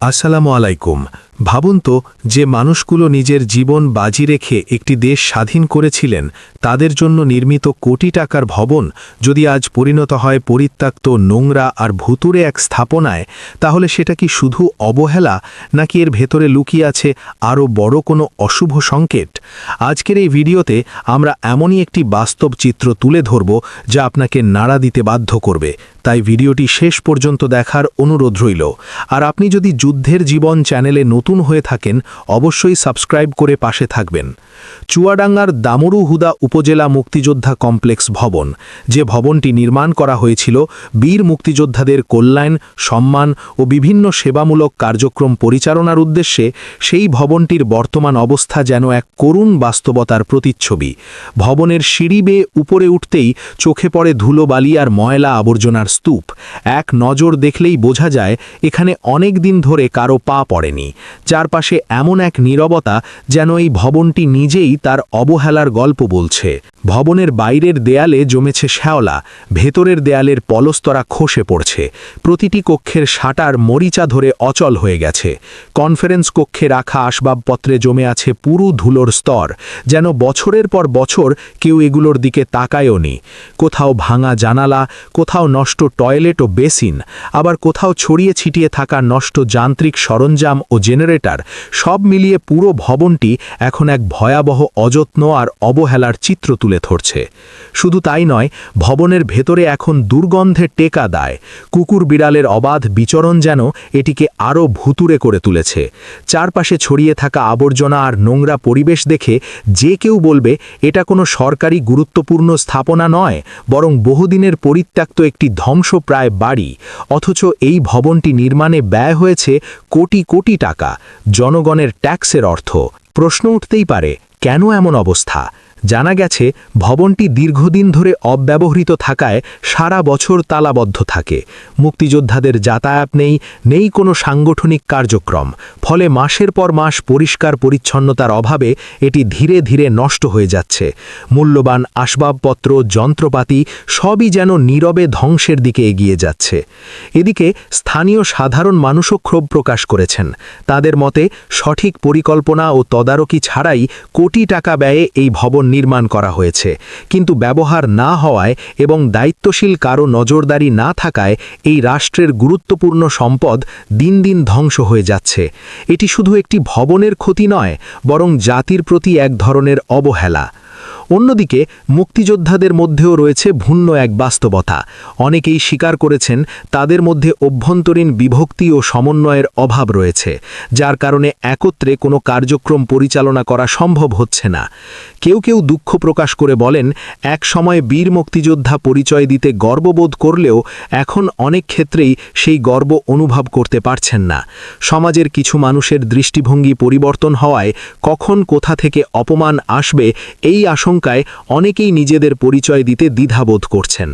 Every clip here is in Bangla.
আসসালামু আলাইকুম। ভাবুন তো, যে মানুষগুলো নিজের জীবন বাজি রেখে একটি দেশ স্বাধীন করেছিলেন, তাদের জন্য নির্মিত কোটি টাকার ভবন যদি আজ পরিণত হয় পরিত্যক্ত, নোংরা আর ভুতুড়ে এক স্থাপনায়, তাহলে সেটা কি শুধু অবহেলা, নাকি এর ভেতরে লুকিয়ে আছে আরও বড় কোনো অশুভ সংকেত? আজকের এই ভিডিওতে আমরা এমনই একটি বাস্তব চিত্র তুলে ধরব যা আপনাকে নাড়া দিতে বাধ্য করবে। তাই ভিডিওটি শেষ পর্যন্ত দেখার অনুরোধ রইল। আর আপনি যদি যুদ্ধের জীবন চ্যানেলে নতুন হয়ে থাকেন, অবশ্যই সাবস্ক্রাইব করে পাশে থাকবেন। চুয়াডাঙ্গার দামুড়ু হুদা উপজেলা মুক্তিযোদ্ধা কমপ্লেক্স ভবন, যে ভবনটি নির্মাণ করা হয়েছিল বীর মুক্তিযোদ্ধাদের কল্যাণ, সম্মান ও বিভিন্ন সেবামূলক কার্যক্রম পরিচালনার উদ্দেশ্যে, সেই ভবনটির বর্তমান অবস্থা যেন এক করুণ বাস্তবতার প্রতিচ্ছবি। ভবনের সিঁড়ি বেয়ে উপরে উঠতেই চোখে পড়ে ধুলোবালি আর ময়লা আবর্জনার স্তূপ। এক নজর দেখলেই বোঝা যায় এখানে অনেক দিন ধরে কারো পা পড়েনি। চারপাশে এমন এক নীরবতা, যেন এই ভবনটি নিজেই তার অবহেলার গল্প বলছে। ভবনের বাইরের দেয়ালে জমেছে শ্যাওলা, ভেতরের দেয়ালের পলস্তরা খসে পড়ছে। প্রতিটি কক্ষের শাটার মরিচা ধরে অচল হয়ে গেছে। কনফারেন্স কক্ষে রাখা আসবাবপত্রে জমে আছে পুরু ধুলোর স্তর, যেন বছরের পর বছর কেউ এগুলোর দিকে তাকায়ওনি। কোথাও ভাঙা জানালা, কোথাও নষ্ট টয়লেট ও বেসিন, আবার কোথাও ছড়িয়ে ছিটিয়ে থাকা নষ্ট যান্ত্রিক সরঞ্জাম ও জেনারেটর। সব মিলিয়ে পুরো ভবনটি এখন এক ভয়াবহ অযত্ন আর অবহেলার চিত্র তুলে ধরছে। শুধু তাই নয়, ভবনের ভেতরে এখন দুর্গন্ধে টেকা দায়। কুকুর বিড়ালের অবাধ বিচরণ যেন এটিকে আরও ভুতুড়ে করে তুলেছে। চারপাশে ছড়িয়ে থাকা আবর্জনা আর নোংরা পরিবেশ দেখে যে কেউ বলবে এটা কোনো সরকারি গুরুত্বপূর্ণ স্থাপনা নয়, বরং বহুদিনের পরিত্যক্ত একটি ধ্বংসপ্রায় বাড়ি। অথচ এই ভবনটি নির্মাণে ব্যয় হয়েছে কোটি কোটি টাকা, জনগণের ট্যাক্সের অর্থ। প্রশ্ন উঠতেই পারে, কেন এমন অবস্থা? জানা গেছে, ভবনটি দীর্ঘদিন ধরে অব্যবহৃত থাকায় সারা বছর তালাবদ্ধ থাকে। মুক্তিযোদ্ধাদের যাতায়াত নেই কোনো সাংগঠনিক কার্যক্রম। ফলে মাসের পর মাস পরিষ্কার পরিচ্ছন্নতার অভাবে এটি ধীরে ধীরে নষ্ট হয়ে যাচ্ছে। মূল্যবান আসবাবপত্র, যন্ত্রপাতি সবই যেন নীরবে ধ্বংসের দিকে এগিয়ে যাচ্ছে। এদিকে স্থানীয় সাধারণ মানুষও ক্ষোভ প্রকাশ করেছেন। তাদের মতে, সঠিক পরিকল্পনা ও তদারকি ছাড়াই কোটি টাকা ব্যয়ে এই ভবন নির্মাণ করা হয়েছে, কিন্তু ব্যবহার না হওয়ায় এবং দায়িত্বশীল কারো নজরদারি না থাকায় এই রাষ্ট্রের গুরুত্বপূর্ণ সম্পদ দিন দিন ধ্বংস হয়ে যাচ্ছে। এটি শুধু একটি ভবনের ক্ষতি নয়, বরং জাতির প্রতি এক ধরনের অবহেলা। অন্যদিকে মুক্তিযোদ্ধাদের মধ্যেও রয়েছে ভিন্ন এক বাস্তবতা। অনেকেই স্বীকার করেছেন তাদের মধ্যে অভ্যন্তরীণ বিভক্তি ও সমন্বয়ের অভাব রয়েছে, যার কারণে একত্রে কোনো কার্যক্রম পরিচালনা করা সম্ভব হচ্ছে না। কেউ কেউ দুঃখ প্রকাশ করে বলেন, এক সময় বীর মুক্তিযোদ্ধা পরিচয় দিতে গর্ববোধ করলেও এখন অনেক ক্ষেত্রেই সেই গর্ব অনুভব করতে পারছেন না। সমাজের কিছু মানুষের দৃষ্টিভঙ্গি পরিবর্তন হওয়ায় কখন কোথা থেকে অপমান আসবে, এই আশঙ্কায় অনেকেই নিজেদের পরিচয় দিতে দ্বিধাবোধ করছেন।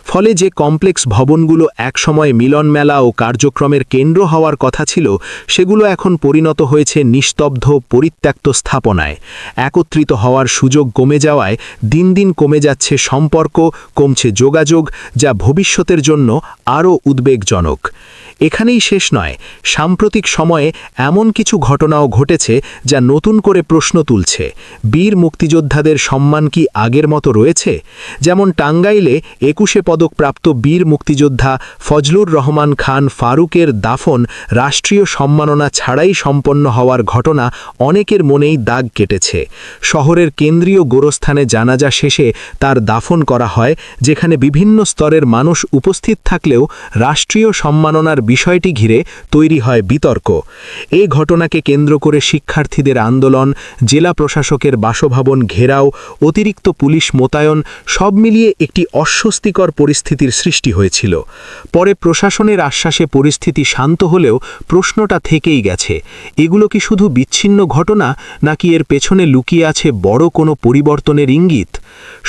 ফলে যে কমপ্লেক্স ভবনগুলো একসময় মিলন মেলা ও কার্যক্রমের কেন্দ্র হওয়ার কথা ছিল, সেগুলো এখন পরিণত হয়েছে নিস্তব্ধ, পরিত্যক্ত স্থাপনায়। একত্রিত হওয়ার সুযোগ কমে যাওয়ায় দিন দিন কমে যাচ্ছে সম্পর্ক, কমছে যোগাযোগ, যা ভবিষ্যতের জন্য আরও উদ্বেগজনক। এখানেই শেষ নয়, সাম্প্রতিক সময়ে এমন কিছু ঘটনাও ঘটেছে যা নতুন করে প্রশ্ন তুলছে। বীর মুক্তিযোদ্ধাদের সম্মান কি আগের মতো রয়েছে? যেমন টাঙ্গাইলে 21 পদকপ্রাপ্ত বীর মুক্তিযোদ্ধা ফজলুর রহমান খান ফারুকের দাফন রাষ্ট্রীয় সম্মাননা ছাড়াই সম্পন্ন হওয়ার ঘটনা অনেকের মনেই দাগ কেটেছে। শহরের কেন্দ্রীয় গোরস্থানে জানাজা শেষে তার দাফন করা হয়, যেখানে বিভিন্ন স্তরের মানুষ উপস্থিত থাকলেও রাষ্ট্রীয় সম্মাননার বিষয়টি ঘিরে তৈরি হয় বিতর্ক। এই ঘটনাকে কেন্দ্র করে শিক্ষার্থীদের আন্দোলন, জেলা প্রশাসকের বাসভবন ঘেরাও, অতিরিক্ত পুলিশ মোতায়েন, সব মিলিয়ে একটি অস্বস্তিকর পরিস্থিতির সৃষ্টি হয়েছিল। পরে প্রশাসনের আশ্বাসে পরিস্থিতি শান্ত হলেও প্রশ্নটা থেকেই গেছে, এগুলো কি শুধু বিচ্ছিন্ন ঘটনা, নাকি এর পেছনে লুকিয়ে আছে বড় কোনো পরিবর্তনের ইঙ্গিত?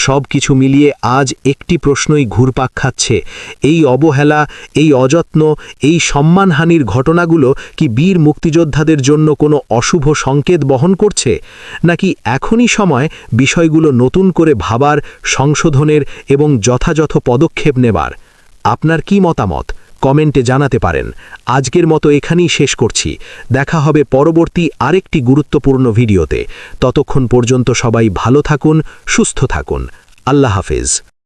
সব কিছু মিলিয়ে আজ একটি প্রশ্নই ঘুরপাক খাচ্ছে, এই অবহেলা, এই অযত্ন, এই সম্মানহানির ঘটনাগুলো কি বীর মুক্তিযোদ্ধাদের জন্য কোনো অশুভ সংকেত বহন করছে, নাকি এখনই সময় বিষয়গুলো নতুন করে ভাবার, সংশোধনের এবং যথাযথ পদক্ষেপ নেবার? আপনার কি মতামত? কমেন্টে জানাতে পারেন। আজকের মতো এখানেই শেষ করছি। দেখা হবে পরবর্তী আরেকটি গুরুত্বপূর্ণ ভিডিওতে। ততক্ষণ পর্যন্ত সবাই ভালো থাকুন, সুস্থ থাকুন। আল্লাহ হাফেজ।